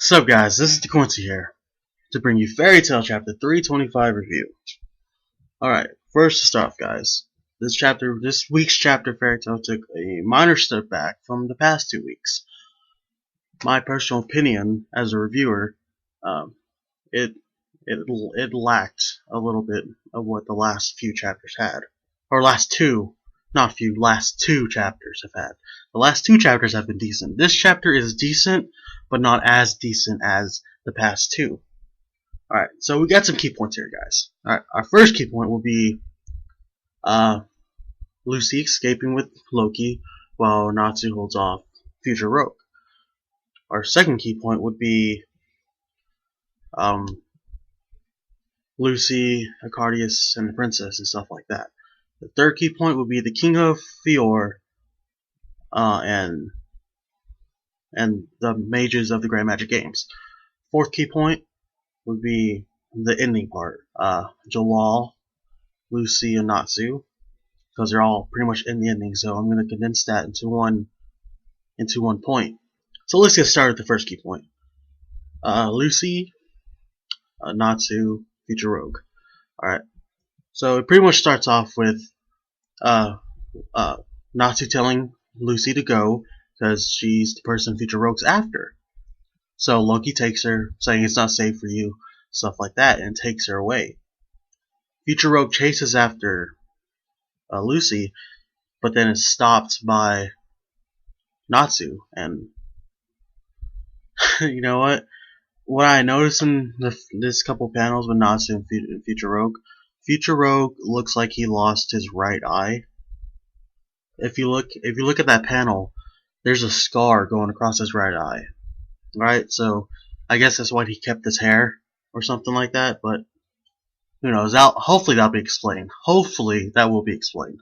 What's up, guys? This is DeQuincy here to bring you Fairy Tail Chapter 325 review. Alright, first to start off, guys. This week's chapter, Fairy Tail took a minor step back from the past 2 weeks. My personal opinion as a reviewer, it lacked a little bit of what the last few chapters had, or last two chapters have had. The last 2 chapters have been decent. This chapter is decent, but not as decent as the past 2. Alright, so we got some key points here, guys. Alright, our first key point will be Lucy escaping with Loki while Natsu holds off Future Rogue. Our second key point would be Lucy, Arcadius, and the princess and stuff like that. The third key point would be the King of Fior and the mages of the Grand Magic Games. Fourth key point would be the ending part. Jalal, Lucy, and Natsu, because they're all pretty much in the ending. So I'm going to condense that into one point. So let's get started with the first key point. Lucy, Natsu, Future Rogue. All right. So it pretty much starts off with Natsu telling Lucy to go because she's the person Future Rogue's after. So Loki takes her, saying it's not safe for you, stuff like that, and takes her away. Future Rogue chases after Lucy, but then is stopped by Natsu. And you know what? What I noticed in this couple panels with Natsu and Future Rogue looks like he lost his right eye. If you look at that panel, there's a scar going across his right eye. Right? So I guess that's why he kept his hair or something like that, but who knows? Hopefully that'll be explained. Hopefully that will be explained.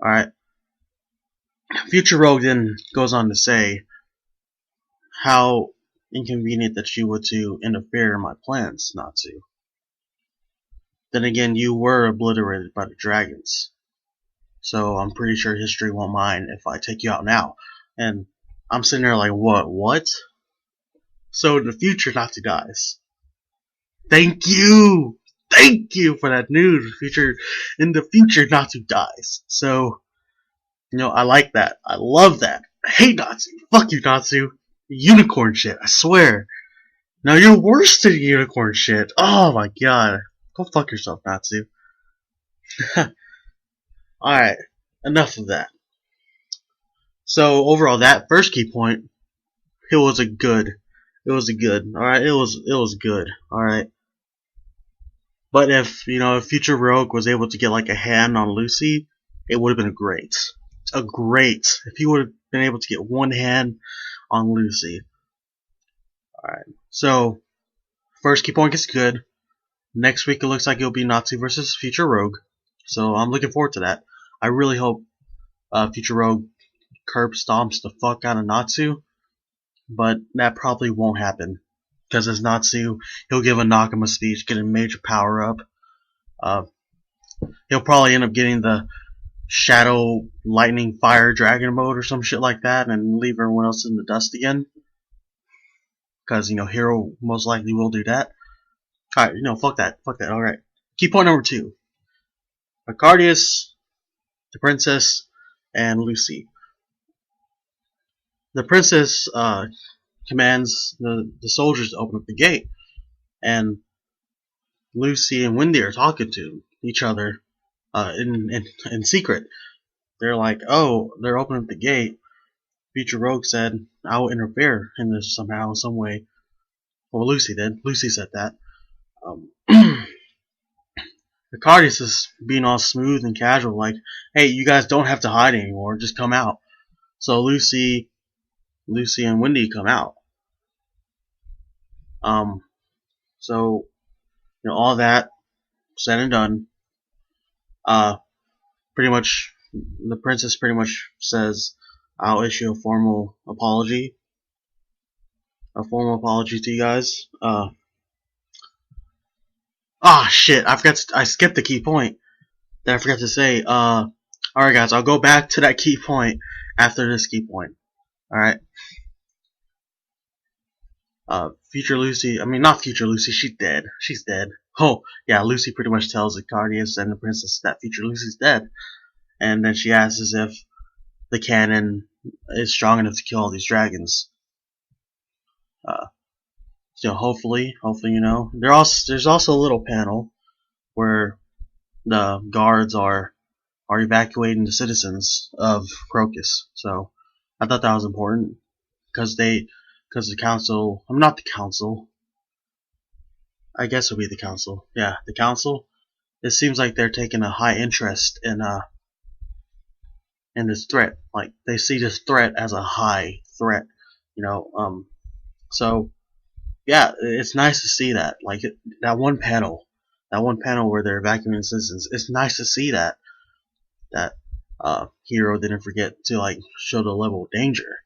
Alright. Future Rogue then goes on to say how inconvenient that you would to interfere in my plans, Natsu. Then again, you were obliterated by the dragons. So I'm pretty sure history won't mind if I take you out now. And I'm sitting there like, what? So in the future, Natsu dies. Thank you for that news. In the future, Natsu dies. So, you know, I like that. I love that. I hate Natsu. Fuck you, Natsu. Unicorn shit, I swear. No, you're worse than unicorn shit. Oh my god. Go fuck yourself, Natsu. Alright, enough of that. So overall, that first key point, it was good. Alright, it was good. Alright. But if Future Rogue was able to get like a hand on Lucy, it would have been great. If he would have been able to get one hand on Lucy. Alright. So first key point is good. Next week it looks like it'll be Natsu versus Future Rogue. So I'm looking forward to that. I really hope Future Rogue curb stomps the fuck out of Natsu. But that probably won't happen. Because as Natsu, he'll give a Nakama speech, get a major power up. He'll probably end up getting the Shadow, Lightning, Fire, Dragon mode or some shit like that and leave everyone else in the dust again. Because, Hero most likely will do that. Alright, fuck that. Alright. Key point number 2. Arcadius, the princess, and Lucy. The princess commands the soldiers to open up the gate, and Lucy and Wendy are talking to each other in secret. They're like, oh, they're opening up the gate. Future Rogue said, I will interfere in this somehow, some way. Well, Lucy did. Lucy said that. Arcadius is being all smooth and casual, like, hey, you guys don't have to hide anymore, just come out. So Lucy and Wendy come out. So, all that said and done, pretty much, the princess pretty much says, I'll issue a formal apology to you guys. Shit, I skipped the key point that I forgot to say. Alright guys, I'll go back to that key point after this key point. Alright. Future Lucy, I mean not Future Lucy, she's dead. She's dead. Oh, yeah, Lucy pretty much tells the Cardius and the princess that Future Lucy's dead. And then she asks if the cannon is strong enough to kill all these dragons. So hopefully, there's also a little panel where the guards are evacuating the citizens of Crocus. So I thought that was important because the council, I'm not the council. I guess it'll be the council. Yeah, the council. It seems like they're taking a high interest in this threat. Like they see this threat as a high threat. So yeah, it's nice to see that. Like that one panel where they're evacuating citizens. It's nice to see that Hero didn't forget to like show the level of danger.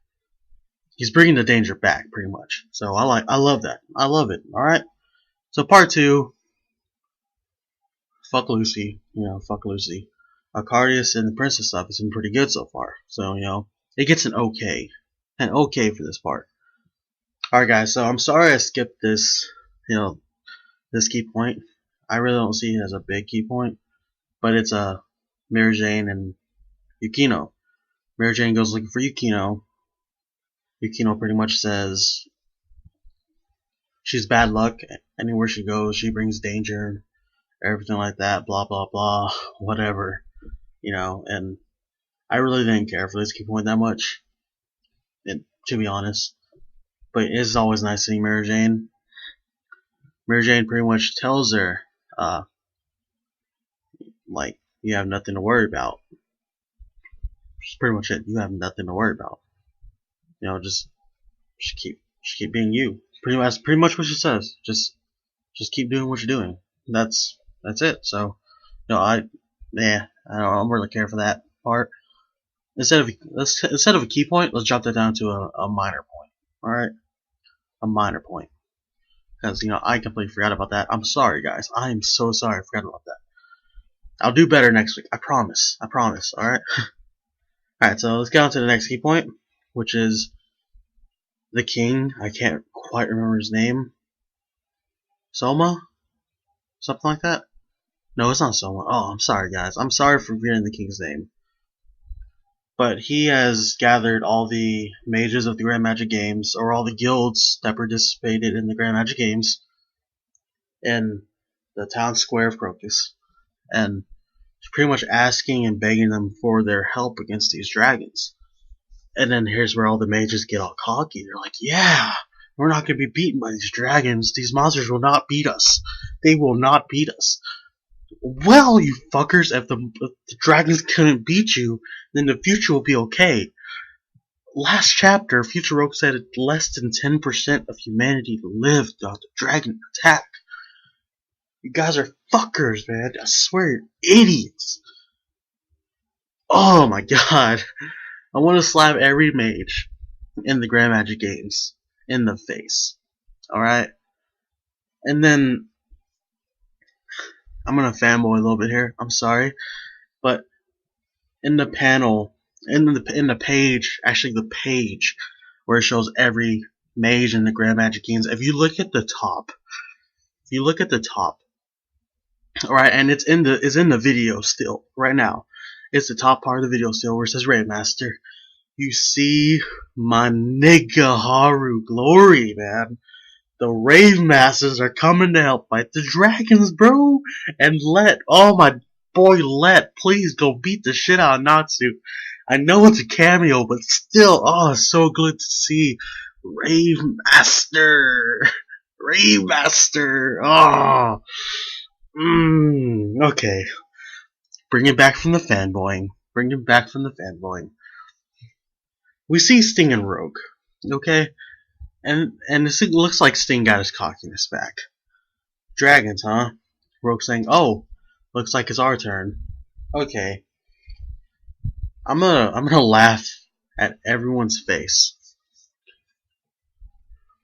He's bringing the danger back pretty much. So I love that. I love it. All right. So part 2. Fuck Lucy. Fuck Lucy. Cardius and the princess stuff has been pretty good so far. So it gets an okay for this part. Alright guys, so I'm sorry I skipped this, this key point. I really don't see it as a big key point, but it's a Mirajane and Yukino. Mirajane goes looking for Yukino. Yukino pretty much says she's bad luck. Anywhere she goes, she brings danger, everything like that, blah blah blah, whatever. And I really didn't care for this key point that much, to be honest. But it's always nice seeing Mirajane. Mirajane pretty much tells her, like, you have nothing to worry about. That's pretty much it. You have nothing to worry about. Just keep being you. Pretty much what she says. Just keep doing what you're doing. That's it. So, I don't really care for that part. Instead of a key point, let's drop that down to a minor point. All right, a minor point. Because I completely forgot about that. I'm sorry, guys. I am so sorry I forgot about that. I'll do better next week. I promise. Alright? Alright, so let's get on to the next key point, which is the king. I can't quite remember his name. Soma? Something like that? No, it's not Soma. Oh, I'm sorry, guys. I'm sorry for forgetting the king's name. But he has gathered all the mages of the Grand Magic Games, or all the guilds that participated in the Grand Magic Games, in the town square of Crocus. And he's pretty much asking and begging them for their help against these dragons. And then here's where all the mages get all cocky. They're like, yeah, we're not going to be beaten by these dragons. These monsters will not beat us. They will not beat us. Well, you fuckers, if the dragons couldn't beat you, then the future will be okay. Last chapter, Future Rogue said less than 10% of humanity lived without the dragon attack. You guys are fuckers, man. I swear, you're idiots. Oh my god. I want to slap every mage in the Grand Magic Games in the face. Alright? And then I'm gonna fanboy a little bit here. I'm sorry. But in the panel, in the page, actually the page where it shows every mage in the Grand Magic Games, if you look at the top, alright, and it's in the video still, right now. It's the top part of the video still where it says Rave Master. You see my nigga Haru Glory, man. The Rave Masters are coming to help fight the dragons, bro. And my boy please go beat the shit out of Natsu. I know it's a cameo, but still, it's so good to see Rave Master. Okay. Bring it back from the fanboying. We see Sting and Rogue, okay? And it looks like Sting got his cockiness back. Dragons, huh? Rogue saying, oh, looks like it's our turn. Okay. I'm gonna laugh at everyone's face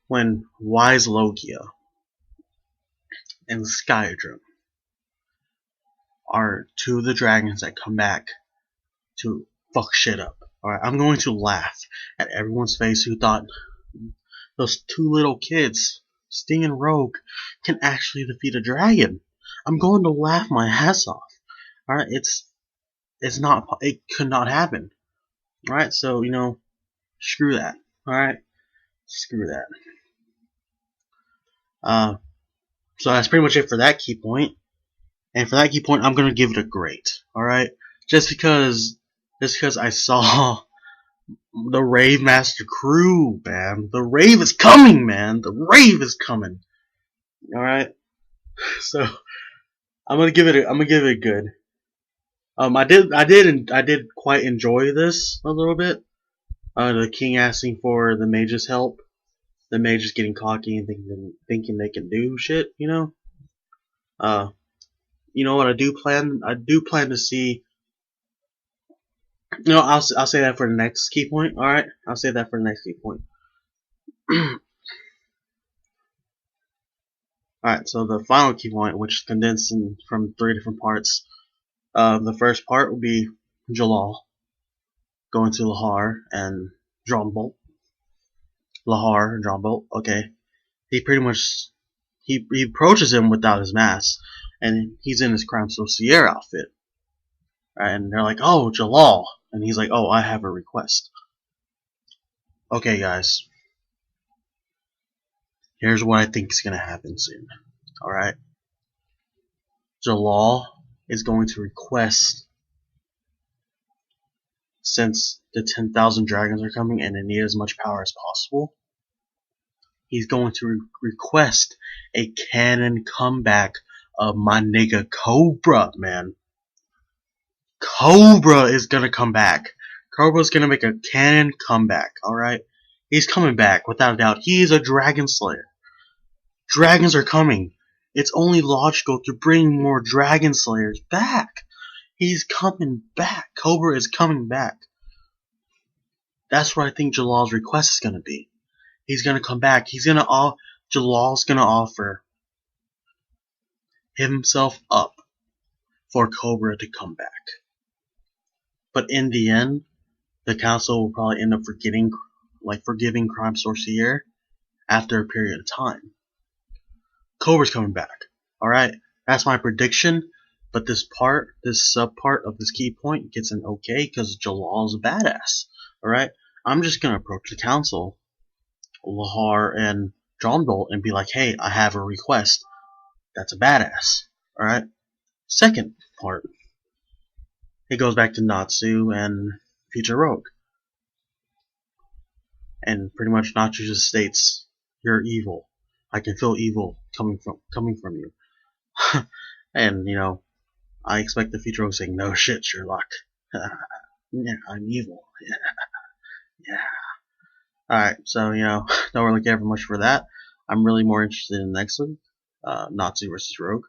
when Wise Logia and Skyadrum are two of the dragons that come back to fuck shit up. Alright, I'm going to laugh at everyone's face who thought those two little kids, Sting and Rogue, can actually defeat a dragon. I'm going to laugh my ass off. Alright, it could not happen. Alright, so, screw that. Alright? Screw that. So that's pretty much it for that key point. And for that key point, I'm gonna give it a great. Alright? Just because I saw the Rave Master Crew, man. The Rave is coming, man. The Rave is coming. Alright? So I'm gonna give it a good. I did quite enjoy this a little bit. The king asking for the mage's help. The mage is getting cocky and thinking they can do shit, you know? You know what I do plan to see. I'll say that for the next key point. Alright? I'll say that for the next key point. Alright, so the final key point, which is condensed from 3 different parts. The first part will be Jalal going to Lahar and Dronbolt. Lahar and Dronbolt, okay. He pretty much he approaches him without his mask, and he's in his Crime Sociere outfit. And they're like, "Oh, Jalal," and he's like, "Oh, I have a request." Okay, guys. Here's what I think is gonna happen soon. Alright? Jalal is going to request, since the 10,000 dragons are coming and they need as much power as possible, he's going to request a canon comeback of my nigga Cobra, man. Cobra is gonna come back. Cobra's gonna make a canon comeback, alright? He's coming back, without a doubt. He is a dragon slayer. Dragons are coming. It's only logical to bring more dragon slayers back. He's coming back. Cobra is coming back. That's what I think Jalal's request is gonna be. He's gonna come back. Jalal's gonna offer himself up for Cobra to come back. But in the end, the council will probably end up forgiving Crime Sorcier after a period of time. Cobra's coming back. Alright? That's my prediction. But this sub part of this key point gets an okay because Jalal's a badass. Alright? I'm just gonna approach the council, Lahar and Dronbolt, and be like, "Hey, I have a request." That's a badass. Alright? Second part. It goes back to Natsu and Future Rogue. And pretty much Natsu just states, "You're evil. I can feel evil coming from you." And, I expect the Future Rogue saying, "No shit, Sherlock. Yeah, I'm evil." Yeah. Alright, so, don't really care for much for that. I'm really more interested in the next one. Natsu versus Rogue.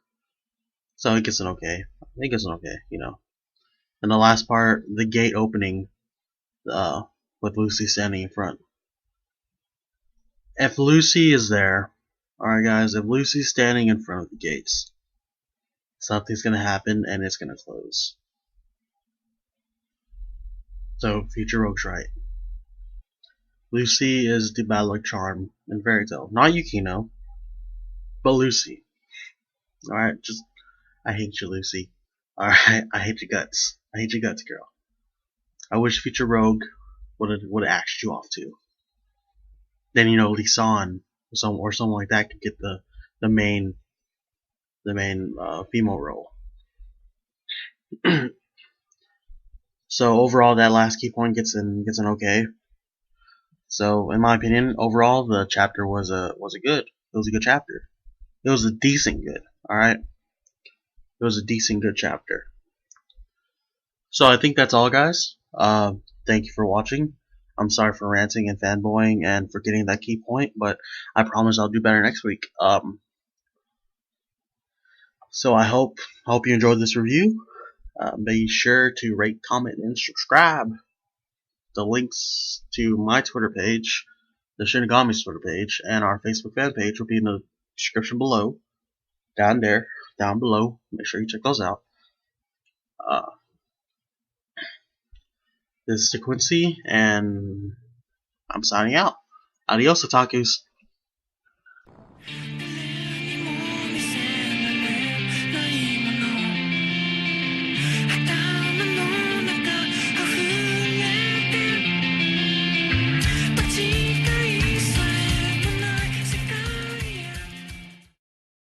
So it gets an okay. It gets an okay, And the last part, the gate opening, with Lucy standing in front. If Lucy is there, alright guys, if Lucy's standing in front of the gates, something's gonna happen and it's gonna close. So, Future Rogue's right. Lucy is the bad luck charm in Fairy Tail. Not Yukino, but Lucy. Alright, I hate you, Lucy. Alright, I hate your guts. I hate your guts, girl. I wish Future Rogue would have axed you off too. Then Lisan or someone like that could get the main female role. So overall, that last key point gets an okay. So in my opinion, overall the chapter was a good chapter. It was a decent good. All right, it was a decent good chapter. So I think that's all, guys. Thank you for watching. I'm sorry for ranting and fanboying and forgetting that key point, but I promise I'll do better next week. So I hope you enjoyed this review. Be sure to rate, comment, and subscribe. The links to my Twitter page, the Shinigami's Twitter page, and our Facebook fan page will be in the description below. Down below. Make sure you check those out. This is Quincy, and I'm signing out. Adios, otakus.